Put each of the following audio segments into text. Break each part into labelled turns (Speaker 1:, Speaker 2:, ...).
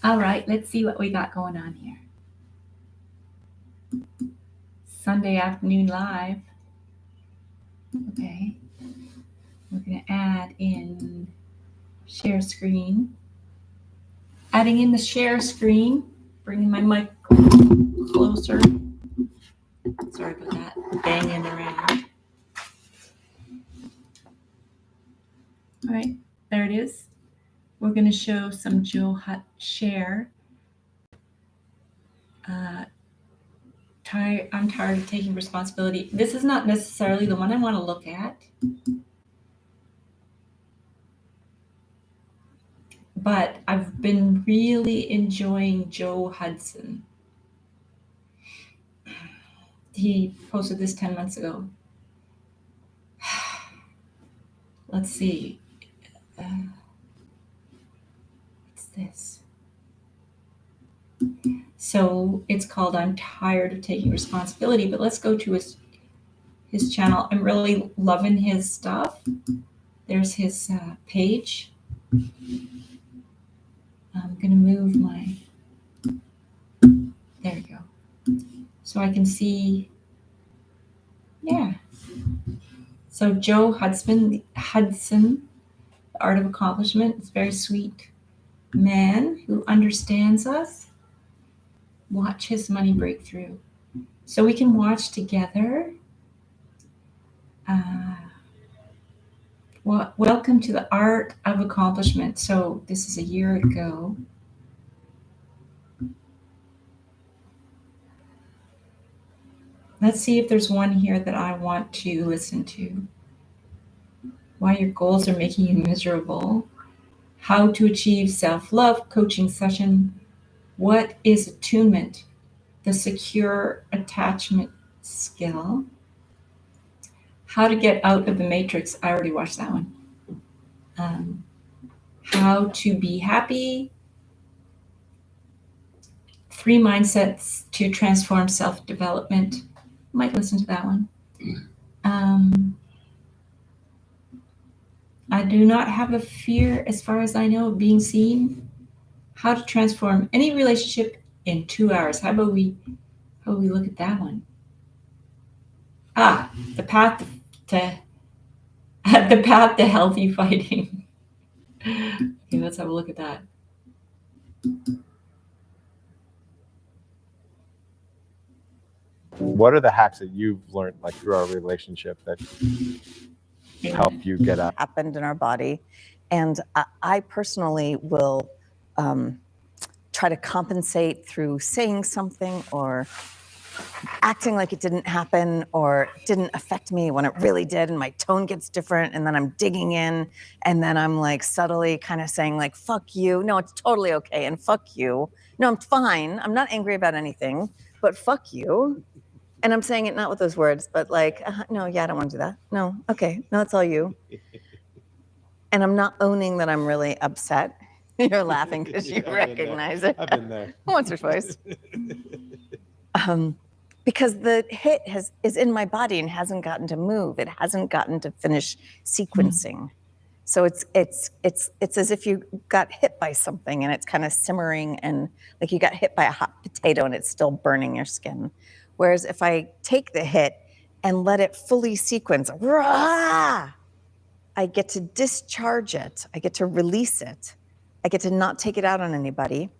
Speaker 1: All right, let's see what we got going on here. Sunday afternoon live. Okay. We're going to add in share screen. Adding in the share screen, bringing my mic closer. Sorry about that, banging around. All right, there it is. We're going to show some Joe share. I'm tired of taking responsibility. This is not necessarily the one I want to look at. But I've been really enjoying Joe Hudson. He posted this 10 months ago. Let's see. What's this? So it's called I'm Tired of Taking Responsibility, but let's go to his channel. I'm really loving his stuff. There's his page. I'm going to move my, there we go. So I can see, yeah. So Joe Hudson, The Art of Accomplishment. It's a very sweet man who understands us. Watch his money breakthrough. So we can watch together. Welcome to the Art of Accomplishment. So this is a year ago. Let's see if there's one here that I want to listen to. Why your goals are making you miserable. How to achieve self-love coaching session. What is attunement? The secure attachment skill. How to get out of the matrix. I already watched that one. How to be happy. 3 mindsets to transform self-development. Might listen to that one. I do not have a fear, as far as I know, of being seen. How to transform any relationship in 2 hours. How about we look at that one? The path to healthy fighting. Okay, let's have a look at that.
Speaker 2: What are the hacks that you've learned, like through our relationship, that help you get out?
Speaker 3: Happened in our body, and I personally will try to compensate through saying something or acting like it didn't happen or didn't affect me when it really did, and my tone gets different, and then I'm digging in, and then I'm like subtly kind of saying like, fuck you, no, it's totally okay, and fuck you, no, I'm fine, I'm not angry about anything, but fuck you. And I'm saying it not with those words, but like, no, yeah, I don't want to do that. No, okay, no, it's all you. And I'm not owning that I'm really upset. You're laughing because you recognize it.
Speaker 2: I've been there.
Speaker 3: Once or twice. Because the hit is in my body and hasn't gotten to move. It hasn't gotten to finish sequencing. So it's as if you got hit by something and it's kind of simmering, and like you got hit by a hot potato and it's still burning your skin. Whereas if I take the hit and let it fully sequence, rah, I get to discharge it. I get to release it. I get to not take it out on anybody.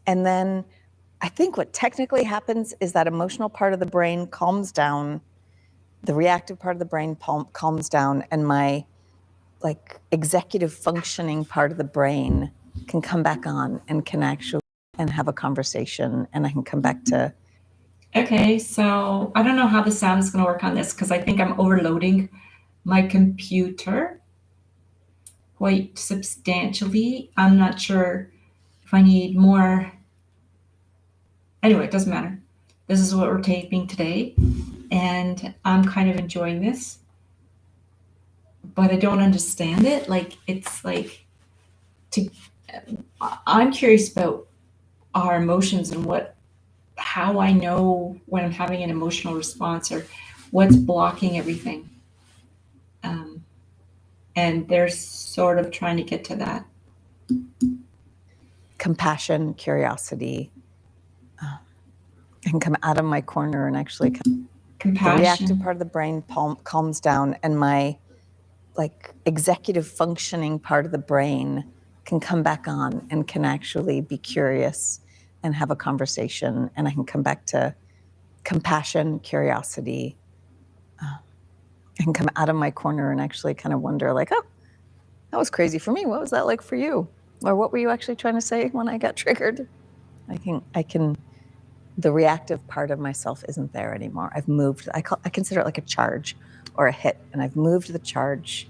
Speaker 3: And then I think what technically happens is that emotional part of the brain calms down, the reactive part of the brain calms down, and my like executive functioning part of the brain can come back on and can actually and have a conversation, and I can come back to.
Speaker 1: Okay, so I don't know how the sound is going to work on this because I think I'm overloading my computer. quite substantially. I'm not sure if I need more. Anyway, it doesn't matter. This is what we're taping today, and I'm kind of enjoying this, but I don't understand it. Like, it's like I'm curious about our emotions and how I know when I'm having an emotional response or what's blocking everything. And they're sort of trying to get to that.
Speaker 3: Compassion, curiosity. I can come out of my corner and actually the
Speaker 1: Compassion.
Speaker 3: reactive part of the brain calms down, and my like executive functioning part of the brain can come back on and can actually be curious and have a conversation, and I can come back to compassion, curiosity. I can come out of my corner and actually kind of wonder, like, oh, that was crazy for me. What was that like for you? Or what were you actually trying to say when I got triggered? I can, the reactive part of myself isn't there anymore. I've moved, I consider it like a charge or a hit, and I've moved the charge,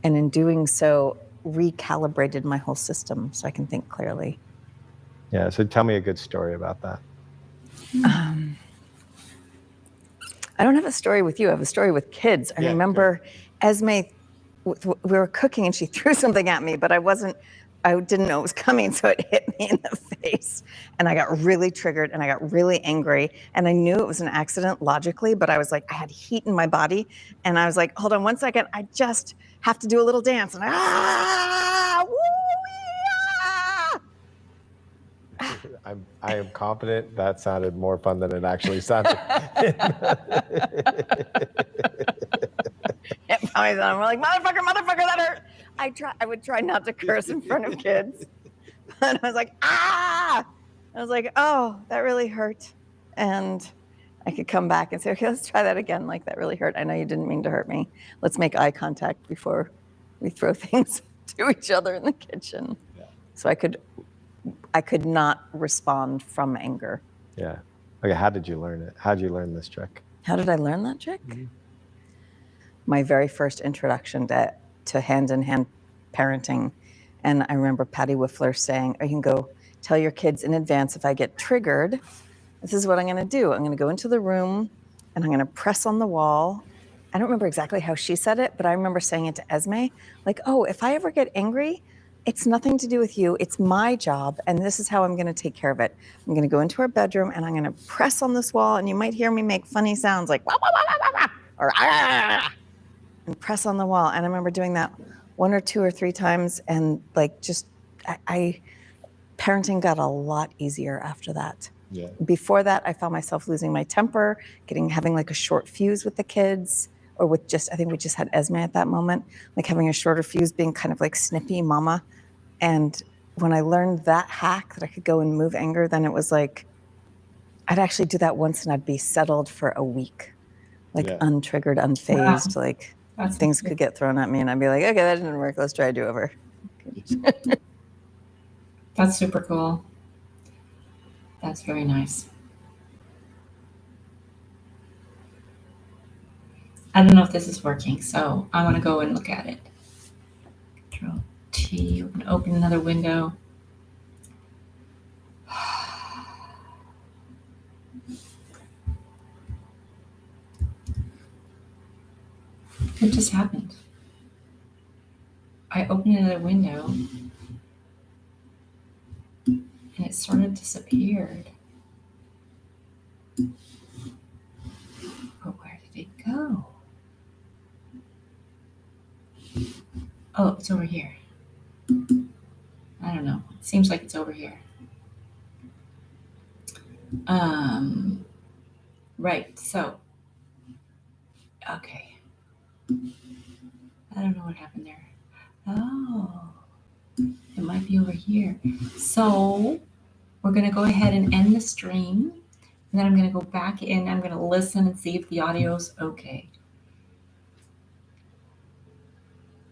Speaker 3: and in doing so, recalibrated my whole system so I can think clearly.
Speaker 2: Yeah. So tell me a good story about that.
Speaker 3: I don't have a story with you. I have a story with kids. I remember Esme, we were cooking and she threw something at me, but I didn't know it was coming, so it hit me in the face. And I got really triggered and I got really angry. And I knew it was an accident logically, but I was like, I had heat in my body. And I was like, hold on 1 second. I just have to do a little dance. And
Speaker 2: I am confident that sounded more fun than it actually sounded.
Speaker 3: I'm like, motherfucker, that hurt. I would try not to curse in front of kids. And I was like, I was like, oh, that really hurt. And I could come back and say, okay, let's try that again. Like, that really hurt. I know you didn't mean to hurt me. Let's make eye contact before we throw things to each other in the kitchen. Yeah. So I could not respond from anger.
Speaker 2: Yeah. Okay, how did you learn it? How did you learn this trick?
Speaker 3: How did I learn that trick? Mm-hmm. My very first introduction to hand-in-hand parenting. And I remember Patty Whiffler saying, you can go tell your kids in advance, if I get triggered, this is what I'm going to do. I'm going to go into the room and I'm going to press on the wall. I don't remember exactly how she said it, but I remember saying it to Esme, like, oh, if I ever get angry, it's nothing to do with you. It's my job, and this is how I'm going to take care of it. I'm going to go into our bedroom, and I'm going to press on this wall, and you might hear me make funny sounds like, wah, wah, wah, wah, wah, or and press on the wall. And I remember doing that 1 or 2 or 3 times, and like just, parenting got a lot easier after that. Yeah. Before that, I found myself losing my temper, having like a short fuse with the kids, or with I think we just had Esme at that moment, like having a shorter fuse, being kind of like snippy mama. And when I learned that hack that I could go and move anger, then it was like, I'd actually do that once and I'd be settled for a week, like untriggered, unfazed, like things could get thrown at me and I'd be like, okay, that didn't work. Let's try a do-over.
Speaker 1: That's super cool. That's very nice. I don't know if this is working, so I want to go and look at it. Control T, I'm going to open another window. What just happened? I opened another window and it sort of disappeared. But where did it go? Oh, it's over here. I don't know. It seems like it's over here. Right. So, okay. I don't know what happened there. Oh, it might be over here. So we're going to go ahead and end the stream. And then I'm going to go back in. I'm going to listen and see if the audio's okay.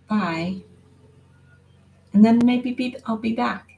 Speaker 1: Bye. And then maybe I'll be back.